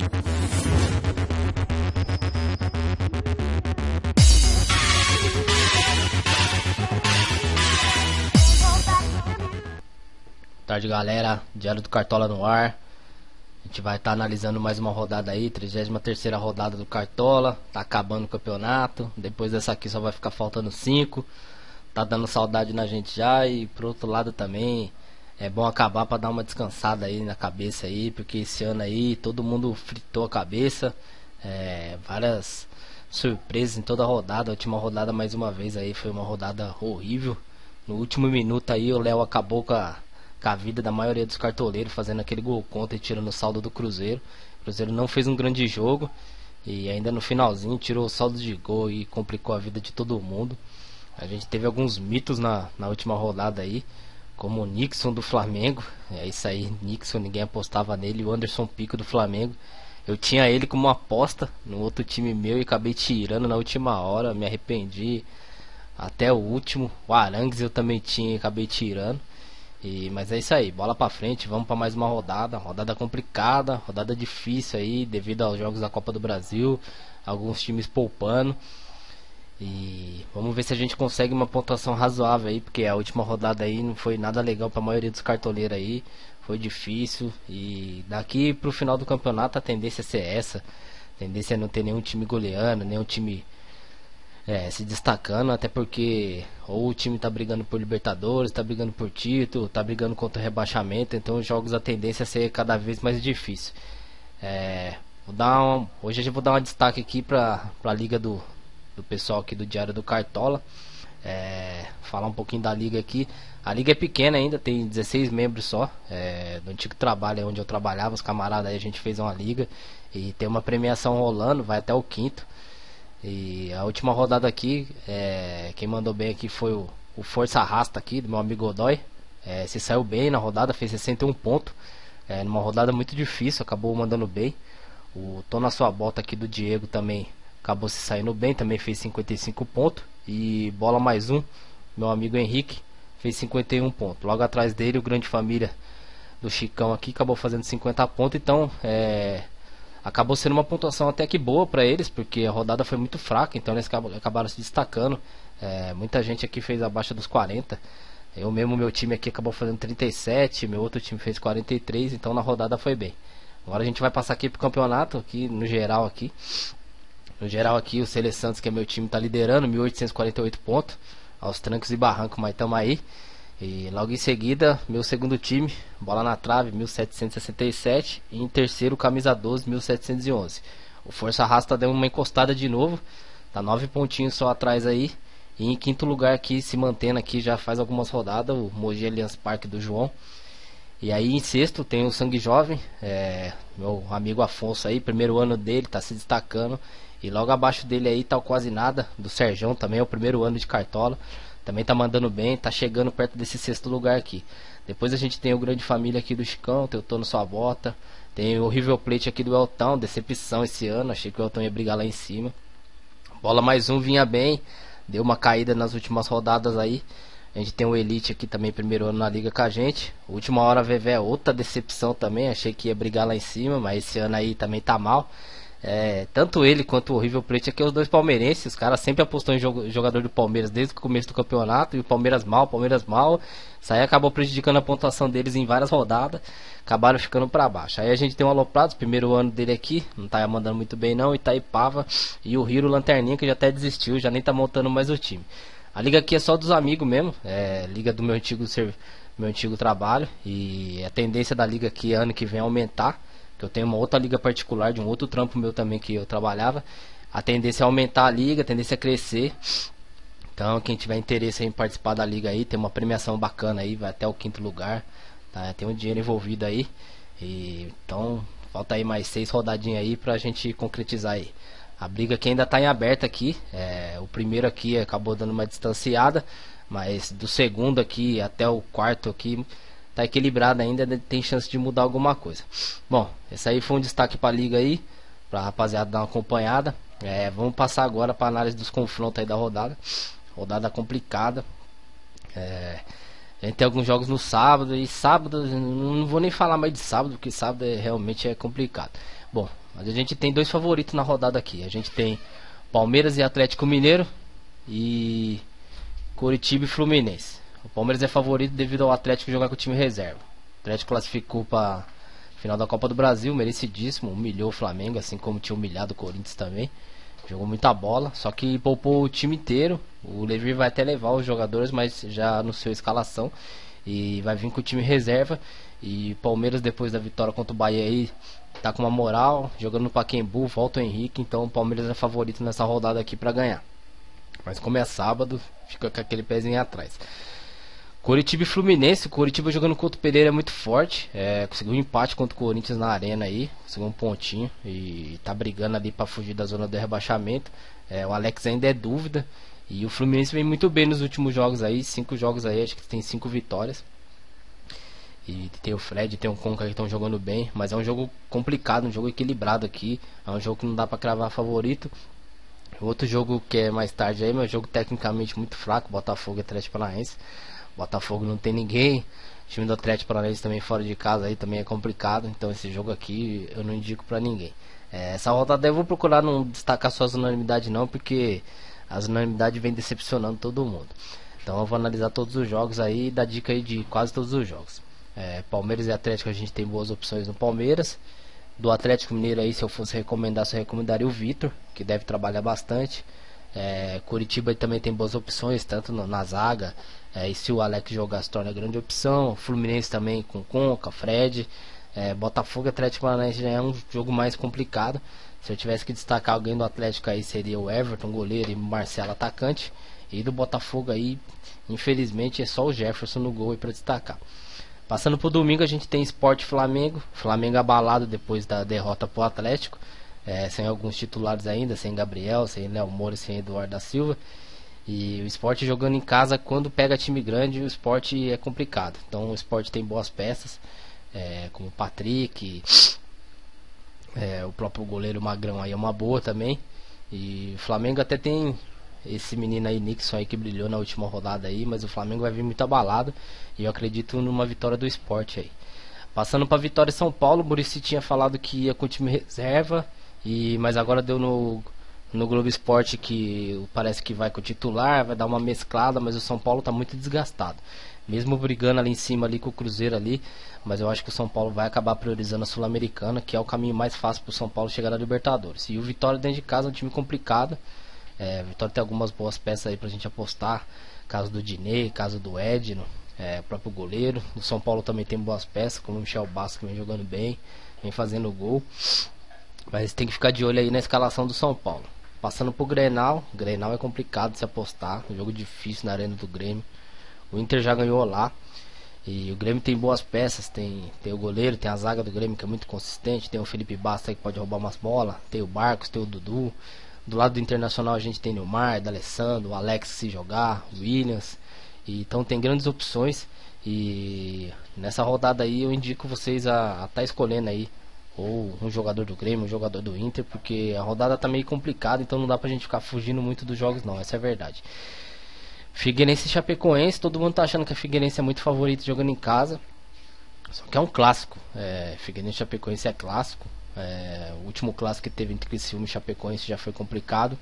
Boa tarde, galera. Diário do Cartola no ar. A gente vai estar analisando mais uma rodada aí, 33ª rodada do Cartola. Tá acabando o campeonato. Depois dessa aqui só vai ficar faltando 5. Tá dando saudade na gente já. E pro outro lado também é bom acabar para dar uma descansada aí na cabeça aí, porque esse ano aí todo mundo fritou a cabeça. Várias surpresas em toda a rodada. A última rodada mais uma vez aí foi uma rodada horrível. No último minuto aí o Léo acabou com a vida da maioria dos cartoleiros, fazendo aquele gol contra e tirando o saldo do Cruzeiro. O Cruzeiro não fez um grande jogo e ainda no finalzinho tirou o saldo de gol e complicou a vida de todo mundo. A gente teve alguns mitos na última rodada aí, como o Nixon do Flamengo. É isso aí, Nixon, ninguém apostava nele. O Anderson Pico do Flamengo, eu tinha ele como uma aposta no outro time meu e acabei tirando na última hora, me arrependi até o último. O Arangues eu também tinha e acabei tirando. Mas é isso aí, bola pra frente, vamos pra mais uma rodada complicada, rodada difícil aí, devido aos jogos da Copa do Brasil, alguns times poupando. E vamos ver se a gente consegue uma pontuação razoável aí, porque a última rodada aí não foi nada legal pra maioria dos cartoleiros aí, foi difícil. E daqui pro final do campeonato a tendência é ser essa, a tendência é não ter nenhum time goleando, nenhum time se destacando, até porque ou o time tá brigando por Libertadores, tá brigando por título, tá brigando contra o rebaixamento, então os jogos a tendência é ser cada vez mais difícil. Hoje eu vou dar um destaque aqui pra liga do pessoal aqui do Diário do Cartola. Falar um pouquinho da liga aqui. A liga é pequena ainda, tem 16 membros só. Do antigo trabalho onde eu trabalhava, os camaradas aí, a gente fez uma liga e tem uma premiação rolando, vai até o quinto. E a última rodada aqui, quem mandou bem aqui foi o Força Arrasta aqui, do meu amigo Godoy. Se saiu bem na rodada, fez 61 pontos. Numa rodada muito difícil, acabou mandando bem. O Tô Na Sua Bota aqui do Diego também acabou se saindo bem, também fez 55 pontos. E bola mais um, meu amigo Henrique, fez 51 pontos. Logo atrás dele, o Grande Família do Chicão aqui acabou fazendo 50 pontos. Então, acabou sendo uma pontuação até que boa para eles, porque a rodada foi muito fraca, então eles acabaram se destacando. Muita gente aqui fez abaixo dos 40. Eu mesmo, meu time aqui acabou fazendo 37, meu outro time fez 43, então na rodada foi bem. Agora a gente vai passar aqui pro campeonato, aqui no geral aqui. No geral aqui o Sele Santos, que é meu time, tá liderando, 1848 pontos, aos trancos e barrancos, mas tamo aí. E logo em seguida, meu segundo time, bola na trave, 1767. E em terceiro, camisa 12, 1711. O Força Arrasta deu uma encostada de novo, tá 9 pontinhos só atrás aí. E em quinto lugar aqui, se mantendo aqui já faz algumas rodadas, o Mogi Allianz Parque do João. E aí em sexto tem o Sangue Jovem, meu amigo Afonso aí, primeiro ano dele, tá se destacando. E logo abaixo dele aí tá o Quase Nada, do Serjão, também é o primeiro ano de Cartola. Também tá mandando bem, tá chegando perto desse sexto lugar aqui. Depois a gente tem o Grande Família aqui do Chicão, tem o Tô Na Sua Bota. Tem o River Plate aqui do Eltão, decepção esse ano, achei que o Eltão ia brigar lá em cima. Bola mais um vinha bem, deu uma caída nas últimas rodadas aí. A gente tem o Elite aqui também, primeiro ano na liga com a gente. Última hora Vevé, outra decepção também, achei que ia brigar lá em cima, mas esse ano aí também tá mal. Tanto ele quanto o River Plate aqui, os dois palmeirenses, os caras sempre apostou em jogador do Palmeiras desde o começo do campeonato, e o Palmeiras mal. Isso aí acabou prejudicando a pontuação deles em várias rodadas, acabaram ficando pra baixo. Aí a gente tem o Aloprados, primeiro ano dele aqui, não tá mandando muito bem não, Itaipava, e o Hiro Lanterninha, que já até desistiu, já nem tá montando mais o time. A liga aqui é só dos amigos mesmo, liga do meu antigo trabalho, e a tendência da liga aqui ano que vem é aumentar. Eu tenho uma outra liga particular de um outro trampo meu também que eu trabalhava. A tendência é aumentar a liga, a tendência é crescer. Então quem tiver interesse em participar da liga aí, tem uma premiação bacana aí, vai até o quinto lugar, tá? Tem um dinheiro envolvido aí. Então falta aí mais 6 rodadinhas aí pra gente concretizar aí. A briga aqui ainda tá em aberto aqui. O primeiro aqui acabou dando uma distanciada, mas do segundo aqui até o quarto aqui tá equilibrado ainda, tem chance de mudar alguma coisa. Bom, esse aí foi um destaque pra liga aí, pra rapaziada dar uma acompanhada. Vamos passar agora pra análise dos confrontos aí da rodada. Rodada complicada. A gente tem alguns jogos no sábado, e sábado, não vou nem falar mais de sábado, porque sábado realmente é complicado. Bom, a gente tem dois favoritos na rodada aqui. A gente tem Palmeiras e Atlético Mineiro e Coritiba e Fluminense. O Palmeiras é favorito devido ao Atlético jogar com o time reserva. O Atlético classificou para final da Copa do Brasil, merecidíssimo, humilhou o Flamengo, assim como tinha humilhado o Corinthians também. Jogou muita bola, só que poupou o time inteiro. O Levi vai até levar os jogadores, mas já anunciou a escalação e vai vir com o time reserva. E Palmeiras, depois da vitória contra o Bahia aí, tá com uma moral, jogando no Pacaembu, volta o Henrique, então o Palmeiras é favorito nessa rodada aqui para ganhar. Mas como é sábado, fica com aquele pezinho atrás. Coritiba e Fluminense. O Coritiba jogando contra o Pereira é muito forte. Conseguiu um empate contra o Corinthians na arena aí. Conseguiu um pontinho. E tá brigando ali para fugir da zona do rebaixamento. O Alex ainda é dúvida. E o Fluminense vem muito bem nos últimos jogos aí. 5 jogos aí, acho que tem 5 vitórias. E tem o Fred, tem o Conca que estão jogando bem. Mas é um jogo complicado, um jogo equilibrado aqui. É um jogo que não dá para cravar favorito. O outro jogo que é mais tarde aí, mas é um jogo tecnicamente muito fraco. Botafogo e Atlético Paranaense. Botafogo não tem ninguém. O time do Atlético Paranaense também fora de casa aí também é complicado. Então esse jogo aqui eu não indico pra ninguém. Essa rodada eu vou procurar não destacar só as unanimidades não, porque as unanimidades vem decepcionando todo mundo. Então eu vou analisar todos os jogos aí e dar dica aí de quase todos os jogos. Palmeiras e Atlético, a gente tem boas opções no Palmeiras. Do Atlético Mineiro aí, se eu fosse recomendar, eu recomendaria o Vitor, que deve trabalhar bastante. Curitiba também tem boas opções, tanto na zaga, e se o Alex jogar se torna grande opção. Fluminense também com Conca, Fred. Botafogo e Atlético Paranaense já é um jogo mais complicado. Se eu tivesse que destacar alguém do Atlético aí, seria o Everton, goleiro, e Marcelo, atacante. E do Botafogo aí, infelizmente, é só o Jefferson no gol para destacar. Passando pro domingo, a gente tem Sport Flamengo. Flamengo abalado depois da derrota pro Atlético. Sem alguns titulares ainda, sem Gabriel, sem Léo Moura, sem Eduardo da Silva. E o Sport jogando em casa, quando pega time grande, o Sport é complicado. Então o Sport tem boas peças, como o Patrick, o próprio goleiro Magrão aí é uma boa também. E o Flamengo até tem esse menino aí, Nixon, aí, que brilhou na última rodada aí, mas o Flamengo vai vir muito abalado e eu acredito numa vitória do Sport aí. Passando para vitória em São Paulo, o Muricy tinha falado que ia com o time reserva, mas agora deu no Globo Esporte que parece que vai com o titular, vai dar uma mesclada, mas o São Paulo tá muito desgastado. Mesmo brigando ali em cima ali com o Cruzeiro ali, mas eu acho que o São Paulo vai acabar priorizando a Sul-Americana, que é o caminho mais fácil para o São Paulo chegar na Libertadores. E o Vitória dentro de casa é um time complicado. Vitória tem algumas boas peças aí pra gente apostar. Caso do Dinei, caso do Edno, o próprio goleiro. O São Paulo também tem boas peças, como o Michel Bastos, que vem jogando bem, vem fazendo gol. Mas tem que ficar de olho aí na escalação do São Paulo. Passando pro Grenal. Grenal é complicado de se apostar, um jogo difícil na arena do Grêmio. O Inter já ganhou lá. E o Grêmio tem boas peças, tem o goleiro, tem a zaga do Grêmio que é muito consistente, tem o Felipe Basta que pode roubar umas bolas, tem o Barcos, tem o Dudu. Do lado do Internacional a gente tem Neymar, D'Alessandro, o Alex se jogar, o Williams. Então tem grandes opções. E nessa rodada aí eu indico vocês a tá escolhendo aí ou um jogador do Grêmio, um jogador do Inter, porque a rodada tá meio complicada, então não dá pra gente ficar fugindo muito dos jogos não, essa é a verdade. Figueirense e Chapecoense, todo mundo tá achando que a Figueirense é muito favorito jogando em casa. Só que é um clássico. Figueirense e Chapecoense é clássico. O último clássico que teve entre Criciúma e Chapecoense já foi complicado.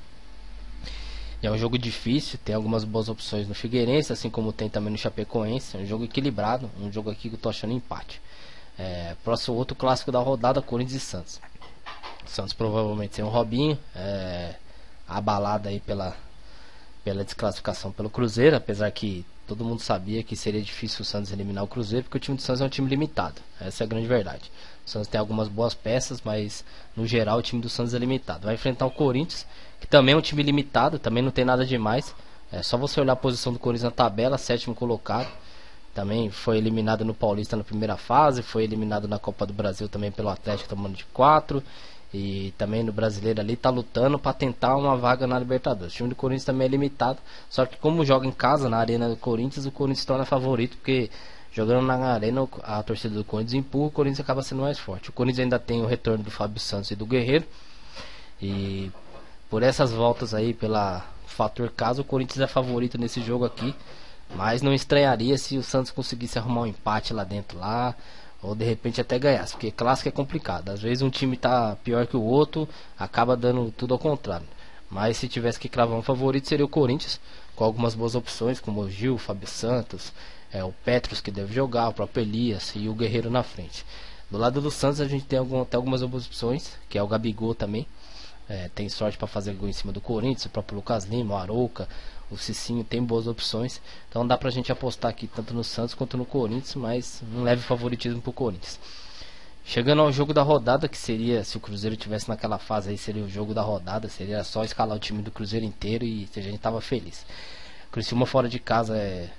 E é um jogo difícil, tem algumas boas opções no Figueirense, assim como tem também no Chapecoense. É um jogo equilibrado, um jogo aqui que eu tô achando empate. Próximo outro clássico da rodada, Corinthians e Santos. Santos provavelmente sem o Robinho, abalado aí pela desclassificação pelo Cruzeiro, apesar que todo mundo sabia que seria difícil o Santos eliminar o Cruzeiro, porque o time do Santos é um time limitado, essa é a grande verdade. O Santos tem algumas boas peças, mas no geral o time do Santos é limitado. Vai enfrentar o Corinthians, que também é um time limitado, também não tem nada demais. É só você olhar a posição do Corinthians na tabela, sétimo colocado. Também foi eliminado no Paulista na primeira fase, foi eliminado na Copa do Brasil também pelo Atlético, tomando de 4. E também no Brasileiro ali tá lutando para tentar uma vaga na Libertadores. O time do Corinthians também é limitado, só que como joga em casa na arena do Corinthians, o Corinthians se torna favorito, porque jogando na arena a torcida do Corinthians empurra, o Corinthians acaba sendo mais forte. O Corinthians ainda tem o retorno do Fábio Santos e do Guerreiro, e por essas voltas aí, pela fator casa, o Corinthians é favorito nesse jogo aqui. Mas não estranharia se o Santos conseguisse arrumar um empate lá dentro lá, ou de repente até ganhasse, porque clássico é complicado. Às vezes um time tá pior que o outro, acaba dando tudo ao contrário. Mas se tivesse que cravar um favorito seria o Corinthians, com algumas boas opções, como o Gil, o Fábio Santos, o Petros que deve jogar, o próprio Elias e o Guerreiro na frente. Do lado do Santos a gente tem até algumas boas opções, que é o Gabigol também. Tem sorte para fazer gol em cima do Corinthians, o próprio Lucas Lima, o Arouca, o Cicinho, tem boas opções. Então dá pra gente apostar aqui tanto no Santos quanto no Corinthians, mas não leve favoritismo pro Corinthians. Chegando ao jogo da rodada, que seria, se o Cruzeiro tivesse naquela fase aí, seria o jogo da rodada, seria só escalar o time do Cruzeiro inteiro e a gente tava feliz. O Criciúma fora de casa é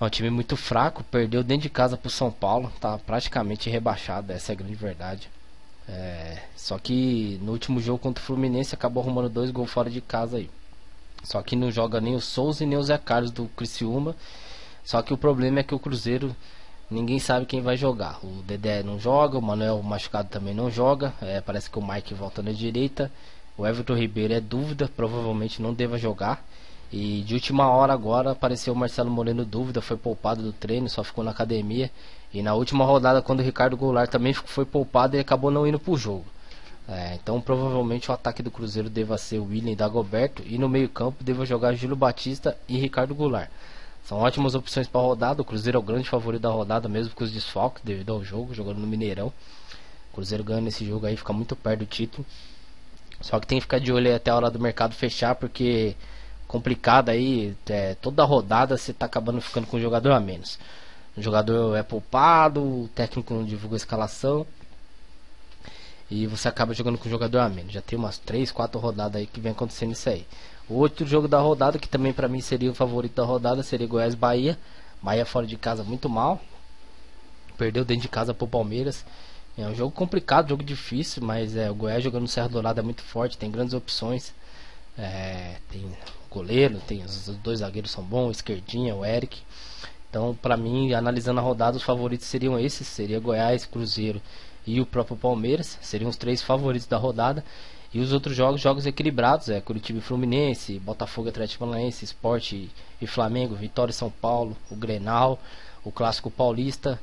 um time muito fraco, perdeu dentro de casa pro São Paulo, tá praticamente rebaixado, essa é a grande verdade. Só que no último jogo contra o Fluminense acabou arrumando 2 gols fora de casa aí. Só que não joga nem o Souza e nem o Zé Carlos do Criciúma. Só que o problema é que o Cruzeiro, ninguém sabe quem vai jogar. O Dedé não joga, o Manuel machucado também não joga. Parece que o Mike volta na direita. O Everton Ribeiro é dúvida, provavelmente não deva jogar. E de última hora agora apareceu o Marcelo Moreno dúvida, foi poupado do treino, só ficou na academia. E na última rodada, quando o Ricardo Goulart também foi poupado, ele acabou não indo pro jogo. Então provavelmente o ataque do Cruzeiro deva ser o William e Dagoberto, e no meio campo deva jogar Júlio Batista e Ricardo Goulart. São ótimas opções para a rodada. O Cruzeiro é o grande favorito da rodada, mesmo com os desfalques devido ao jogo, jogando no Mineirão. O Cruzeiro ganha nesse jogo aí, fica muito perto do título. Só que tem que ficar de olho aí até a hora do mercado fechar, porque complicado aí, toda rodada você tá acabando ficando com um jogador a menos. O jogador é poupado, o técnico não divulga a escalação e você acaba jogando com um jogador a menos. Já tem umas 3, 4 rodadas aí que vem acontecendo isso aí. O outro jogo da rodada, que também pra mim seria o favorito da rodada, seria Goiás e Bahia. Bahia fora de casa muito mal, perdeu dentro de casa pro Palmeiras. É um jogo complicado, jogo difícil, mas o Goiás jogando no Serra Dourada é muito forte, tem grandes opções. Tem goleiro, tem os 2 zagueiros são bons, o esquerdinha, o Eric. Então, pra mim, analisando a rodada, os favoritos seriam esses, seria Goiás, Cruzeiro e o próprio Palmeiras, seriam os 3 favoritos da rodada. E os outros jogos equilibrados, Curitiba e Fluminense, Botafogo e Atlético Paranaense, Sport e Flamengo, Vitória e São Paulo, o Grenal, o Clássico Paulista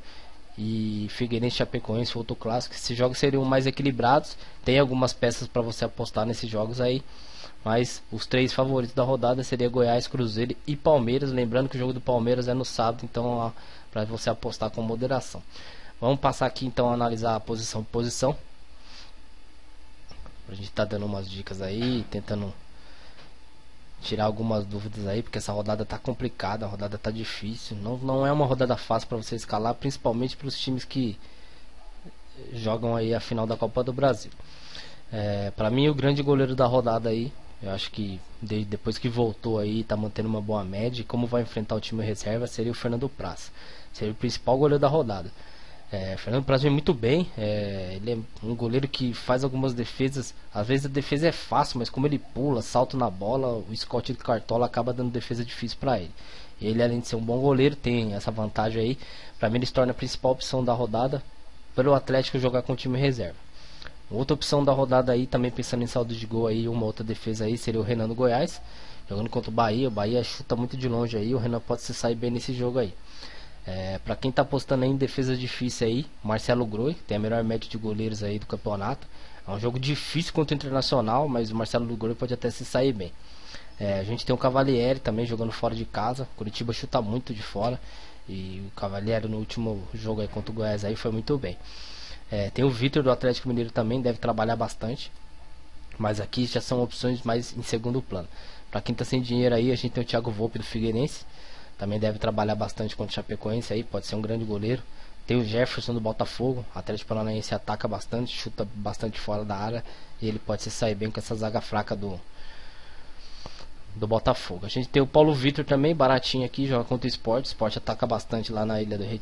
e Figueirense e Chapecoense, outro clássico. Esses jogos seriam mais equilibrados, tem algumas peças para você apostar nesses jogos aí, mas os 3 favoritos da rodada seria Goiás, Cruzeiro e Palmeiras. Lembrando que o jogo do Palmeiras é no sábado, então para você apostar com moderação. Vamos passar aqui então a analisar a posição por posição. A gente tá dando umas dicas aí, tentando tirar algumas dúvidas aí, porque essa rodada tá complicada, a rodada tá difícil. Não é uma rodada fácil para você escalar, principalmente para os times que jogam aí a final da Copa do Brasil. Para mim, o grande goleiro da rodada aí, eu acho que depois que voltou aí, tá mantendo uma boa média. E como vai enfrentar o time reserva, seria o Fernando Praz. Seria o principal goleiro da rodada. Fernando Praz vem muito bem. Ele é um goleiro que faz algumas defesas. Às vezes a defesa é fácil, mas como ele pula, salta na bola, o Scott de Cartola acaba dando defesa difícil para ele. Ele, além de ser um bom goleiro, tem essa vantagem aí. Para mim, ele se torna a principal opção da rodada, pelo Atlético jogar com o time reserva. Outra opção da rodada aí, também pensando em saldo de gol aí, uma outra defesa aí, seria o Renan do Goiás, jogando contra o Bahia. O Bahia chuta muito de longe aí, o Renan pode se sair bem nesse jogo aí. Pra quem tá apostando aí em defesa difícil aí, Marcelo Groi, tem a melhor média de goleiros aí do campeonato. É um jogo difícil contra o Internacional, mas o Marcelo Groi pode até se sair bem. A gente tem o Cavalieri também jogando fora de casa. Curitiba chuta muito de fora, e o Cavalieri no último jogo aí contra o Goiás aí foi muito bem. Tem o Vitor do Atlético Mineiro também, deve trabalhar bastante, mas aqui já são opções mais em segundo plano. Pra quem tá sem dinheiro aí, a gente tem o Thiago Volpe do Figueirense, também deve trabalhar bastante contra o Chapecoense aí, pode ser um grande goleiro. Tem o Jefferson do Botafogo, o Atlético Paranaense ataca bastante, chuta bastante fora da área, e ele pode se sair bem com essa zaga fraca do Botafogo. A gente tem o Paulo Vitor também, baratinho aqui, joga contra o Sport. O Sport ataca bastante lá na Ilha do Rei,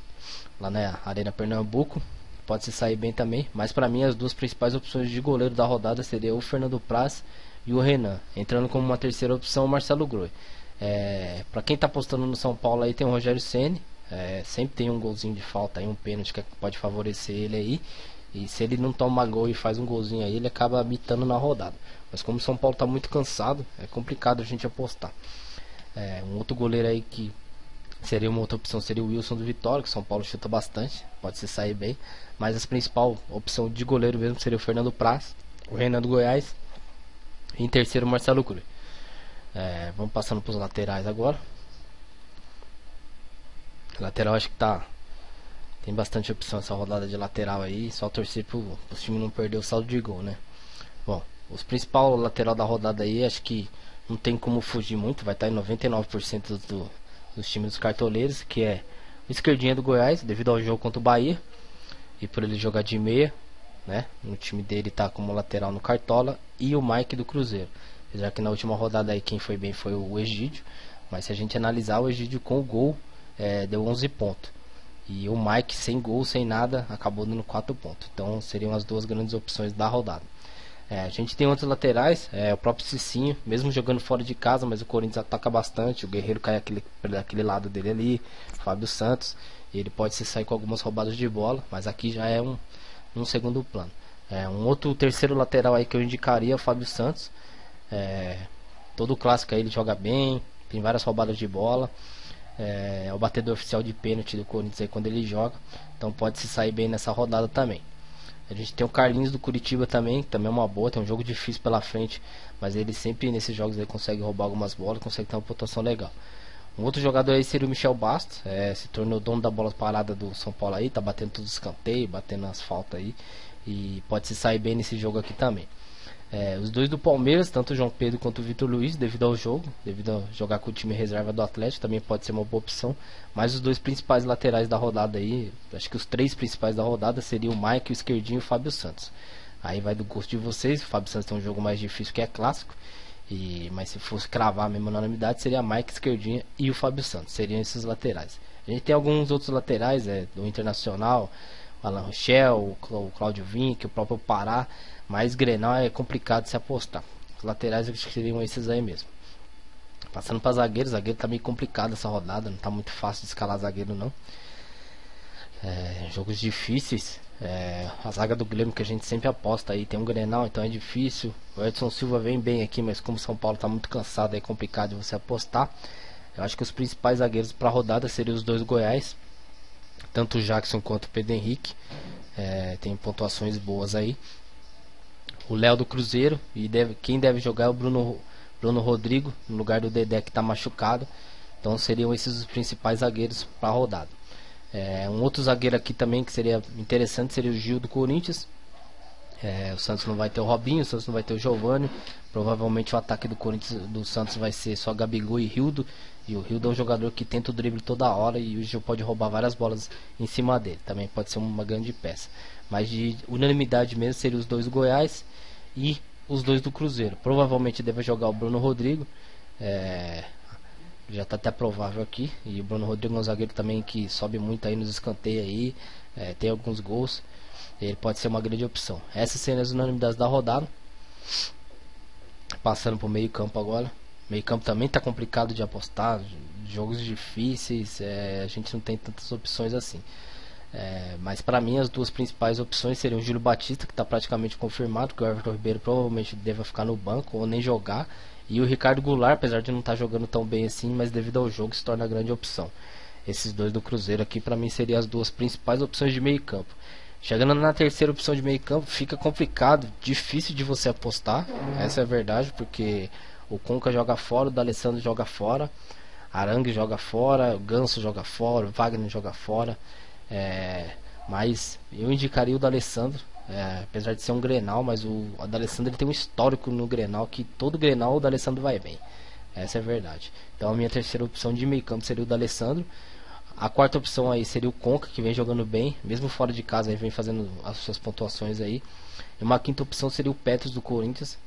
lá na Arena Pernambuco, pode se sair bem também. Mas pra mim as duas principais opções de goleiro da rodada seria o Fernando Praz e o Renan, entrando como uma terceira opção o Marcelo Groi. Pra quem tá apostando no São Paulo aí, tem o Rogério Ceni. Sempre tem um golzinho de falta aí, um pênalti que pode favorecer ele aí. E se ele não toma gol e faz um golzinho aí, ele acaba mitando na rodada. Mas como o São Paulo tá muito cansado, é complicado a gente apostar. Um outro goleiro aí que Seria uma outra opção, seria o Wilson do Vitória, que o São Paulo chuta bastante, pode se sair bem. Mas a principal opção de goleiro mesmo seria o Fernando Praz, o Renan do Goiás. E em terceiro, o Marcelo Cruz. Vamos passando para os laterais agora. Lateral acho que tem bastante opção essa rodada de lateral aí. Só torcer para os times não perder o saldo de gol, né? Bom, os principais lateral da rodada aí, acho que não tem como fugir muito. Vai estar em 99% dos times dos cartoleiros, que é o esquerdinha do Goiás, devido ao jogo contra o Bahia e por ele jogar de meia, né? No time dele tá como lateral no Cartola, e o Mike do Cruzeiro. Apesar que na última rodada aí quem foi bem foi o Egídio, mas se a gente analisar, o Egídio com o gol deu 11 pontos. E o Mike sem gol, sem nada, acabou dando 4 pontos. Então seriam as duas grandes opções da rodada. A gente tem outros laterais, o próprio Cicinho, mesmo jogando fora de casa, mas o Corinthians ataca bastante. O Guerreiro cai daquele lado dele ali, Fábio Santos, e ele pode se sair com algumas roubadas de bola, mas aqui já é um segundo plano. Um outro terceiro lateral aí que eu indicaria é o Fábio Santos. Todo clássico aí ele joga bem, tem várias roubadas de bola. É o batedor oficial de pênalti do Corinthians aí quando ele joga, então pode se sair bem nessa rodada também. A gente tem o Carlinhos do Curitiba também, que também é uma boa, tem um jogo difícil pela frente, mas ele sempre nesses jogos aí consegue roubar algumas bolas, consegue ter uma pontuação legal. Um outro jogador aí seria o Michel Bastos, se tornou dono da bola parada do São Paulo aí, tá batendo todos os escanteios, batendo as faltas aí, e pode se sair bem nesse jogo aqui também. Os dois do Palmeiras, tanto o João Pedro quanto o Vitor Luiz, devido ao jogo, devido a jogar com o time reserva do Atlético, também pode ser uma boa opção. Mas os dois principais laterais da rodada aí, acho que os três principais da rodada seriam o Mike, o esquerdinho e o Fábio Santos. Aí vai do gosto de vocês. O Fábio Santos tem um jogo mais difícil que é clássico, mas se fosse cravar mesmo na unanimidade, seria Mike, esquerdinha e o Fábio Santos, seriam esses laterais. A gente tem alguns outros laterais, do Internacional, o Alan Rochel, o Cláudio Vinck, o próprio Pará. Mas Grenal é complicado de se apostar. Os laterais acho que seriam esses aí mesmo. Passando para zagueiro tá meio complicado essa rodada. Não tá muito fácil de escalar zagueiro não. Jogos difíceis. A zaga do Grêmio que a gente sempre aposta aí. Tem um Grenal, então é difícil. O Edson Silva vem bem aqui, mas como o São Paulo tá muito cansado, é complicado de você apostar. Eu acho que os principais zagueiros para a rodada seriam os dois Goiás. Tanto o Jackson quanto o Pedro Henrique. Tem pontuações boas aí. O Léo do Cruzeiro, e quem deve jogar é o Bruno Rodrigo, no lugar do Dedé que está machucado. Então seriam esses os principais zagueiros para a rodada. Um outro zagueiro aqui também que seria interessante seria o Gil do Corinthians. O Santos não vai ter o Robinho, o Santos não vai ter o Giovani. Provavelmente o ataque do Corinthians, do Santos, vai ser só Gabigol e Rildo. E o Rildo é um jogador que tenta o drible toda hora, e o Gil pode roubar várias bolas em cima dele. Também pode ser uma grande peça. Mas de unanimidade mesmo seriam os dois do Goiás e os dois do Cruzeiro. Provavelmente deve jogar o Bruno Rodrigo. Já está até provável aqui. E o Bruno Rodrigo é um zagueiro também que sobe muito aí nos escanteios aí. Tem alguns gols. Ele pode ser uma grande opção. Essas seriam as unanimidades da rodada. Passando para o meio campo agora. Meio campo também está complicado de apostar. Jogos difíceis. A gente não tem tantas opções assim. Mas para mim as duas principais opções seriam o Júlio Batista, que está praticamente confirmado, que o Everton Ribeiro provavelmente deva ficar no banco ou nem jogar, e o Ricardo Goulart, apesar de não estar jogando tão bem assim, mas devido ao jogo se torna a grande opção. Esses dois do Cruzeiro aqui para mim seriam as duas principais opções de meio campo. Chegando na terceira opção de meio campo, fica complicado, difícil de você apostar, essa é a verdade, porque o Conca joga fora, o D'Alessandro joga fora, Arangue joga fora, o Ganso joga fora, o Wagner joga fora. Mas eu indicaria o D'Alessandro, apesar de ser um Grenal, mas o D'Alessandro ele tem um histórico no Grenal, que todo Grenal o D'Alessandro vai bem, essa é a verdade. Então a minha terceira opção de meio campo seria o D'Alessandro. A quarta opção aí seria o Conca, que vem jogando bem, mesmo fora de casa, ele vem fazendo as suas pontuações aí. E uma quinta opção seria o Petros do Corinthians,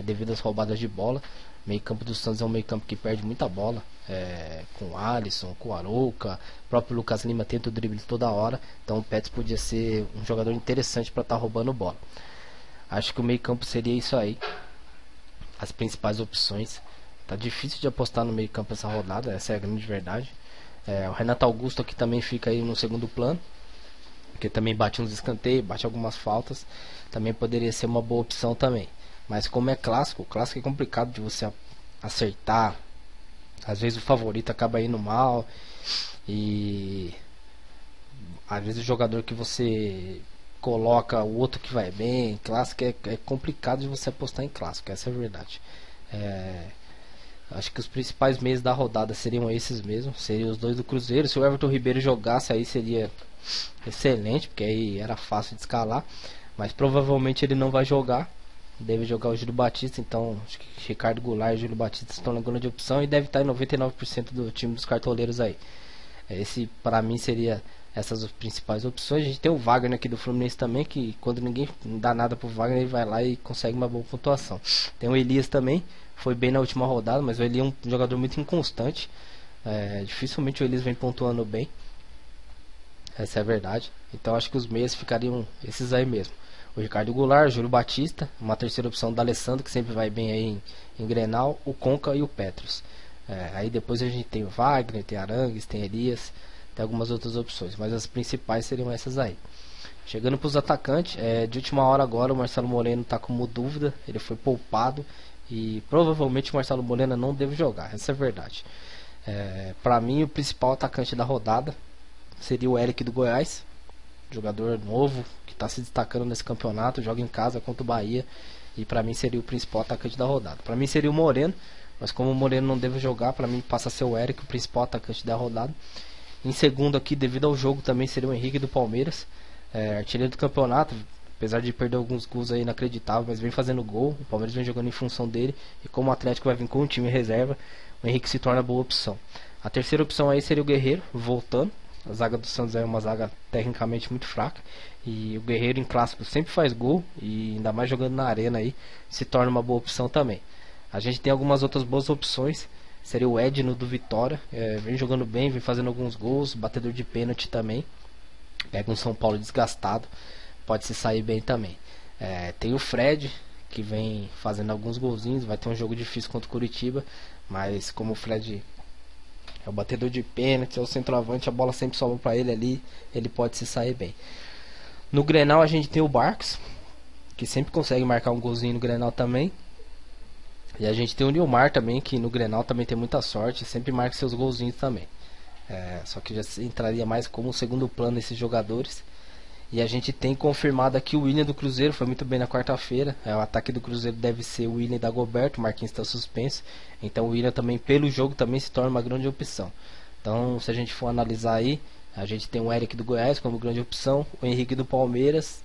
devido às roubadas de bola. Meio campo do Santos é um meio campo que perde muita bola, com o Alisson, com o Arouca, o próprio Lucas Lima tenta o drible toda hora, então o Petros podia ser um jogador interessante para estar roubando bola. Acho que o meio campo seria isso aí, as principais opções. Tá difícil de apostar no meio campo essa rodada, essa é a grande verdade. O Renato Augusto aqui também fica aí no segundo plano, porque também bate uns escanteios, bate algumas faltas, também poderia ser uma boa opção também. Mas como é clássico, o clássico é complicado de você acertar. Às vezes o favorito acaba indo mal. E às vezes o jogador que você coloca o outro que vai bem, clássico é complicado de você apostar em clássico, essa é a verdade. É, acho que os principais meios da rodada seriam esses mesmo, seriam os dois do Cruzeiro. Se o Everton Ribeiro jogasse aí seria excelente, porque aí era fácil de escalar, mas provavelmente ele não vai jogar. Deve jogar o Júlio Batista, então acho que Ricardo Goulart e Júlio Batista estão na grande opção e deve estar em 99% do time dos cartoleiros aí. Esse para mim seria essas as principais opções. A gente tem o Wagner aqui do Fluminense também, que quando ninguém dá nada pro Wagner, ele vai lá e consegue uma boa pontuação. Tem o Elias também, foi bem na última rodada, mas o Elias é um jogador muito inconstante. Dificilmente o Elias vem pontuando bem. Essa é a verdade. Então acho que os meias ficariam esses aí mesmo. O Ricardo Goulart, o Júlio Batista, uma terceira opção do Alessandro, que sempre vai bem aí em Grenal, o Conca e o Petros. Aí depois a gente tem o Wagner, tem Arangues, tem Elias, tem algumas outras opções, mas as principais seriam essas aí. Chegando para os atacantes, de última hora agora o Marcelo Moreno está como dúvida, ele foi poupado e provavelmente o Marcelo Moreno não deve jogar, essa é a verdade. Para mim o principal atacante da rodada seria o Eric do Goiás, jogador novo que está se destacando nesse campeonato, joga em casa contra o Bahia e para mim seria o principal atacante da rodada. Para mim seria o Moreno, mas como o Moreno não deve jogar, para mim passa a ser o Eric, o principal atacante da rodada. Em segundo aqui, devido ao jogo, também seria o Henrique do Palmeiras, artilheiro do campeonato, apesar de perder alguns gols aí inacreditáveis, mas vem fazendo gol, o Palmeiras vem jogando em função dele, e como o Atlético vai vir com o time reserva, o Henrique se torna boa opção. A terceira opção aí seria o Guerreiro, voltando. A zaga do Santos é uma zaga tecnicamente muito fraca, e o Guerreiro em clássico sempre faz gol, e ainda mais jogando na arena aí, se torna uma boa opção também. A gente tem algumas outras boas opções, seria o Edno do Vitória, vem jogando bem, vem fazendo alguns gols, batedor de pênalti também, pega um São Paulo desgastado, pode se sair bem também. Tem o Fred, que vem fazendo alguns golzinhos, vai ter um jogo difícil contra o Curitiba, mas como o Fred é o batedor de pênalti, é o centroavante, a bola sempre sobra para ele ali, ele pode se sair bem. No Grenal a gente tem o Barcos, que sempre consegue marcar um golzinho no Grenal também. E a gente tem o Nilmar também, que no Grenal também tem muita sorte, sempre marca seus golzinhos também. Só que já entraria mais como segundo plano esses jogadores. E a gente tem confirmado aqui o William do Cruzeiro, foi muito bem na quarta-feira. O ataque do Cruzeiro deve ser o William e Dagoberto, o Marquinhos está suspenso. Então o William também, pelo jogo, também se torna uma grande opção. Então se a gente for analisar aí, a gente tem o Eric do Goiás como grande opção, o Henrique do Palmeiras,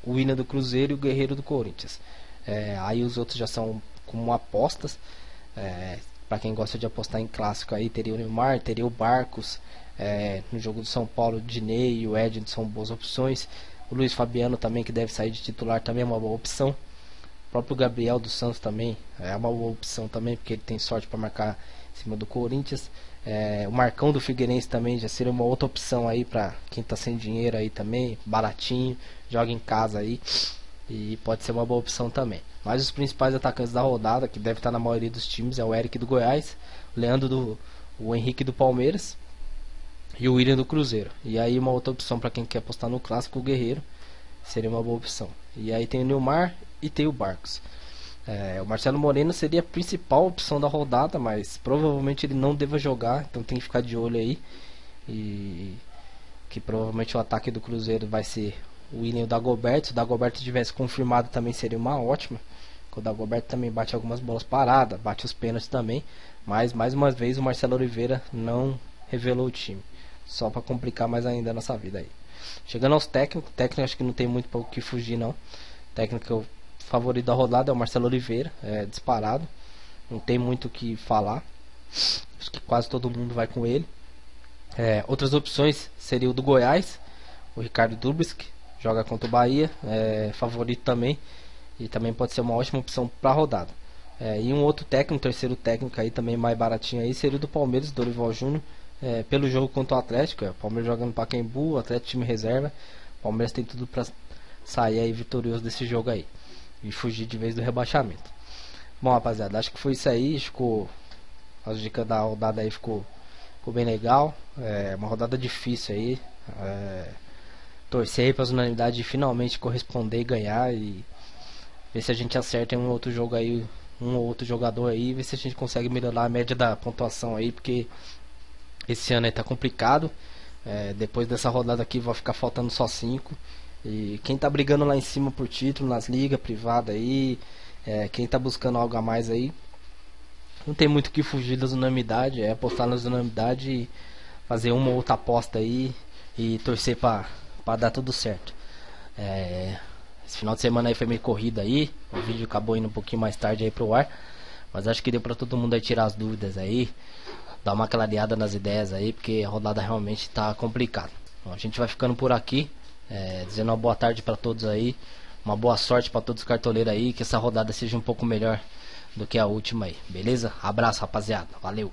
o William do Cruzeiro e o Guerreiro do Corinthians. Aí os outros já são como apostas. Para quem gosta de apostar em clássico aí, teria o Neymar, teria o Barcos, no jogo do São Paulo, o Dinei e o Edson são boas opções. O Luiz Fabiano também, que deve sair de titular, também é uma boa opção. O próprio Gabriel dos Santos também é uma boa opção também, porque ele tem sorte para marcar em cima do Corinthians. O Marcão do Figueirense também já seria uma outra opção aí para quem tá sem dinheiro aí também, baratinho, joga em casa aí e pode ser uma boa opção também. Mas os principais atacantes da rodada, que deve estar na maioria dos times, é o Eric do Goiás, o Henrique do Palmeiras e o William do Cruzeiro. E aí uma outra opção para quem quer apostar no clássico, o Guerreiro, seria uma boa opção. E aí tem o Nilmar e tem o Barcos. O Marcelo Moreno seria a principal opção da rodada, mas provavelmente ele não deva jogar, então tem que ficar de olho aí. E que provavelmente o ataque do Cruzeiro vai ser o William e o Dagoberto. Se o Dagoberto tivesse confirmado também seria uma ótima. O Dagoberto também bate algumas bolas paradas, bate os pênaltis também. Mas mais uma vez o Marcelo Oliveira não revelou o time. Só para complicar mais ainda a nossa vida aí. Chegando aos técnicos, acho que não tem muito para o que fugir não. Técnico favorito da rodada é o Marcelo Oliveira, disparado. Não tem muito o que falar. Acho que quase todo mundo vai com ele. Outras opções seria o do Goiás, o Ricardo Dubski, joga contra o Bahia, favorito também. E também pode ser uma ótima opção para a rodada. E um outro técnico, terceiro técnico aí também mais baratinho aí, seria o do Palmeiras, Dorival Júnior. Pelo jogo contra o Atlético, o Palmeiras jogando para Pacaembu, o Atlético time reserva. O Palmeiras tem tudo para sair aí vitorioso desse jogo aí e fugir de vez do rebaixamento. Bom, rapaziada, acho que foi isso aí. Ficou as dicas da rodada aí, ficou bem legal. Uma rodada difícil aí. Torcer aí para as unanimidades de finalmente corresponder e ganhar, e ver se a gente acerta em um outro jogo aí, um ou outro jogador aí, ver se a gente consegue melhorar a média da pontuação aí, porque Esse ano aí tá complicado. Depois dessa rodada aqui vai ficar faltando só 5. E quem tá brigando lá em cima por título nas ligas privadas aí, quem tá buscando algo a mais aí, não tem muito que fugir das unanimidades, é apostar nas unanimidades e fazer uma ou outra aposta aí e torcer pra dar tudo certo. Esse final de semana aí foi meio corrido aí, o vídeo acabou indo um pouquinho mais tarde aí pro ar, mas acho que deu pra todo mundo aí tirar as dúvidas aí, dar uma clareada nas ideias aí, porque a rodada realmente tá complicada. Então, a gente vai ficando por aqui, dizendo uma boa tarde pra todos aí, uma boa sorte pra todos os cartoleiros aí, que essa rodada seja um pouco melhor do que a última aí, beleza? Abraço, rapaziada, valeu!